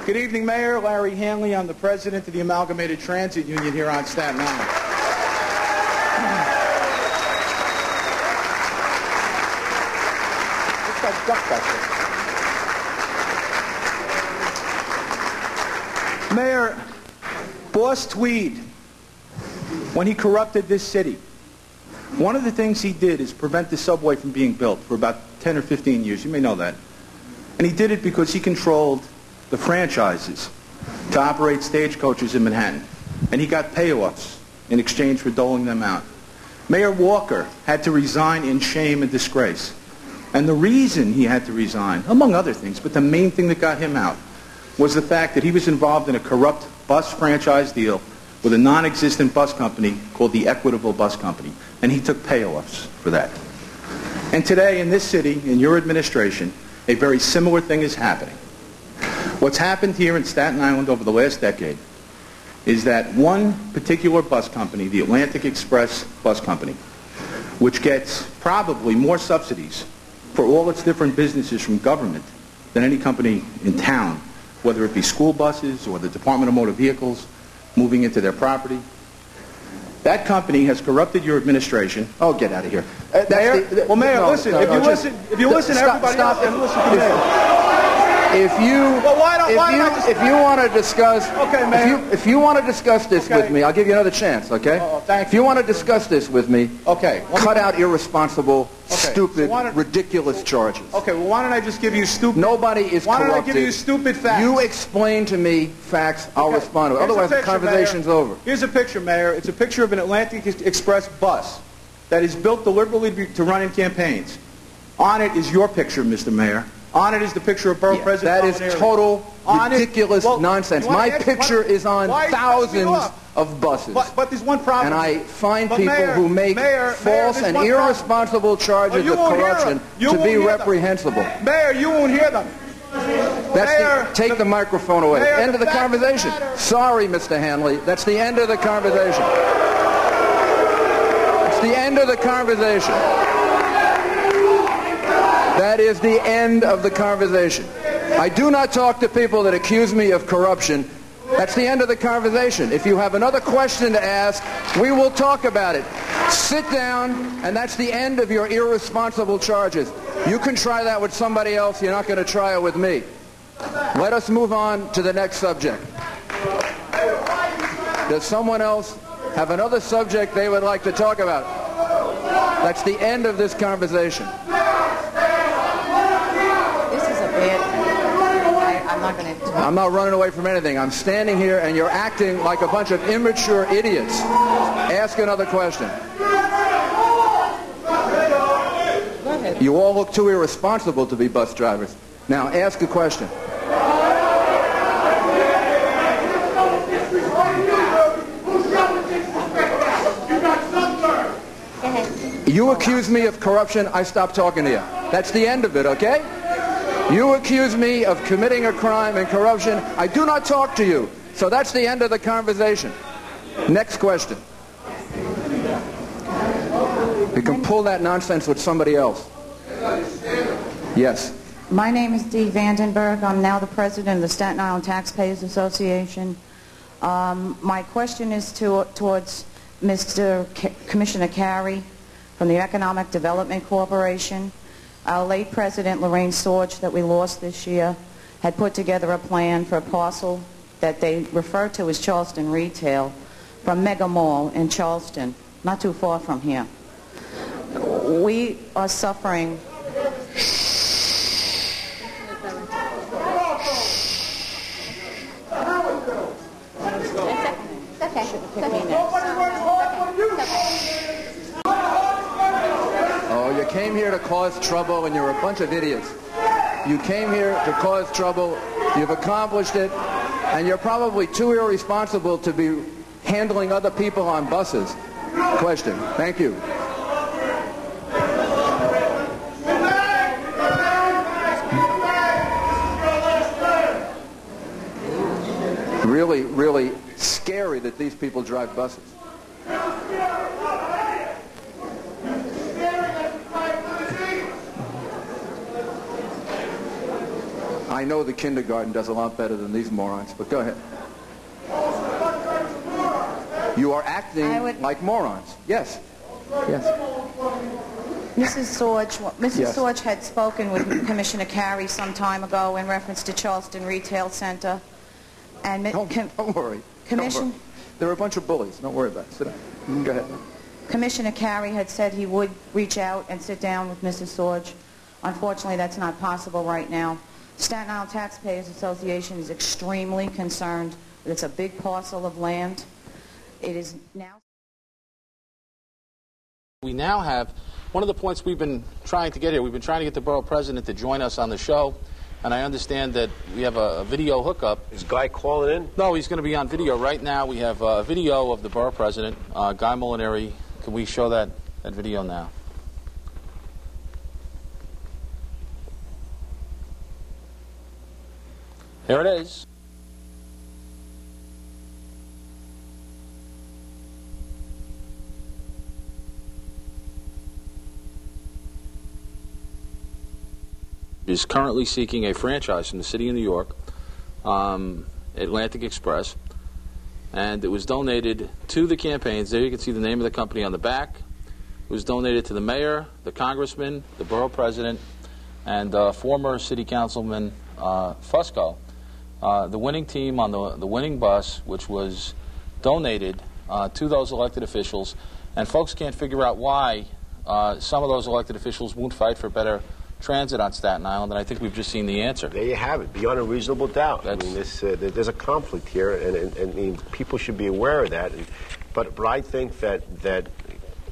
Good evening, Mayor. Larry Hanley. I'm the president of the Amalgamated Transit Union here on Staten Island. Looks like duck back there. Mayor, Boss Tweed, when he corrupted this city, one of the things he did is prevent the subway from being built for about 10 or 15 years. You may know that. And he did it because he controlled the franchises to operate stagecoaches in Manhattan. And he got payoffs in exchange for doling them out. Mayor Walker had to resign in shame and disgrace. And the reason he had to resign, among other things, but the main thing that got him out, was the fact that he was involved in a corrupt bus franchise deal with a non-existent bus company called the Equitable Bus Company. And he took payoffs for that. And today in this city, in your administration, a very similar thing is happening. What's happened here in Staten Island over the last decade is that one particular bus company, the Atlantic Express Bus Company, which gets probably more subsidies for all its different businesses from government than any company in town, whether it be school buses or the Department of Motor Vehicles moving into their property. That company has corrupted your administration. Oh, get out of here. Mayor, listen. If you listen to everybody else, then listen to me. If you want to discuss, okay, Mayor. If you want to discuss this with me, I'll give you another chance. Okay. Thank you. If you want to discuss this with me, okay. Cut out irresponsible, stupid, ridiculous charges. Okay. Well, why don't I just give you stupid? Nobody is corrupted. Why don't I give you stupid facts? You explain to me facts. I'll respond to it. Otherwise, the conversation's over. Here's a picture, Mayor. It's a picture of an Atlantic Express bus that is built deliberately to run in campaigns. On it is your picture, Mr. Mayor. On it is the picture of Borough President. That is total ridiculous nonsense. My picture is on thousands of buses. But there's one problem. And I find people who make false and irresponsible charges of corruption to be reprehensible. Mayor, you won't hear them. Take the microphone away. End of the conversation. Sorry, Mr. Hanley. That's the end of the conversation. It's the end of the conversation. That is the end of the conversation. I do not talk to people that accuse me of corruption. That's the end of the conversation. If you have another question to ask, we will talk about it. Sit down, and that's the end of your irresponsible charges. You can try that with somebody else. You're not going to try it with me. Let us move on to the next subject. Does someone else have another subject they would like to talk about? That's the end of this conversation. I'm not running away from anything. I'm standing here and you're acting like a bunch of immature idiots. Ask another question. You all look too irresponsible to be bus drivers. Now ask a question. You accuse me of corruption, I stop talking to you. That's the end of it, okay? You accuse me of committing a crime and corruption. I do not talk to you. So that's the end of the conversation. Next question. You can pull that nonsense with somebody else. Yes. My name is Dee Vandenberg. I'm now the president of the Staten Island Taxpayers Association. My question is towards Mr. Commissioner Carey from the Economic Development Corporation. Our late president, Lorraine Sorge, that we lost this year, had put together a plan for a parcel that they refer to as Charleston Retail from Mega Mall in Charleston, not too far from here. We are suffering. Oh, you came here to cause trouble and you're a bunch of idiots. You came here to cause trouble, you've accomplished it, and you're probably too irresponsible to be handling other people on buses. Question. Thank you. Really, really scary that these people drive buses. I I know the kindergarten does a lot better than these morons, but go ahead. You are acting like morons. Yes. Yes. Mrs. Yes. Sorge had spoken with Commissioner Carey some time ago in reference to Charleston Retail Center. And Don't worry. There are a bunch of bullies. Don't worry about it. Sit down. Go ahead. Commissioner Carey had said he would reach out and sit down with Mrs. Sorge. Unfortunately, that's not possible right now. Staten Island Taxpayers Association is extremely concerned that it's a big parcel of land. It is now... We now have one of the points we've been trying to get here. We've been trying to get the borough president to join us on the show, and I understand that we have a video hookup. Is Guy calling in? No, he's going to be on video right now. We have a video of the borough president, Guy Molinari. Can we show that video now? Here it is. Is currently seeking a franchise from the city of New York, Atlantic Express, and it was donated to the campaigns. There you can see the name of the company on the back. It was donated to the mayor, the congressman, the borough president, and former city councilman Fusco. The winning team on the winning bus, which was donated to those elected officials, and folks can't figure out why some of those elected officials won't fight for better transit on Staten Island, and I think we've just seen the answer. There you have it, beyond a reasonable doubt. I mean, there's a conflict here, and people should be aware of that. But I think that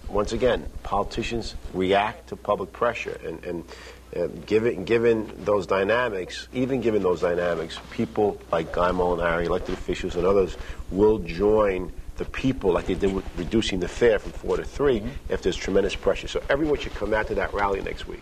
once again, politicians react to public pressure, and given those dynamics, people like Guy Molinari, elected officials, and others will join the people like they did with reducing the fare from 4 to 3 if there's tremendous pressure. So everyone should come out to that rally next week.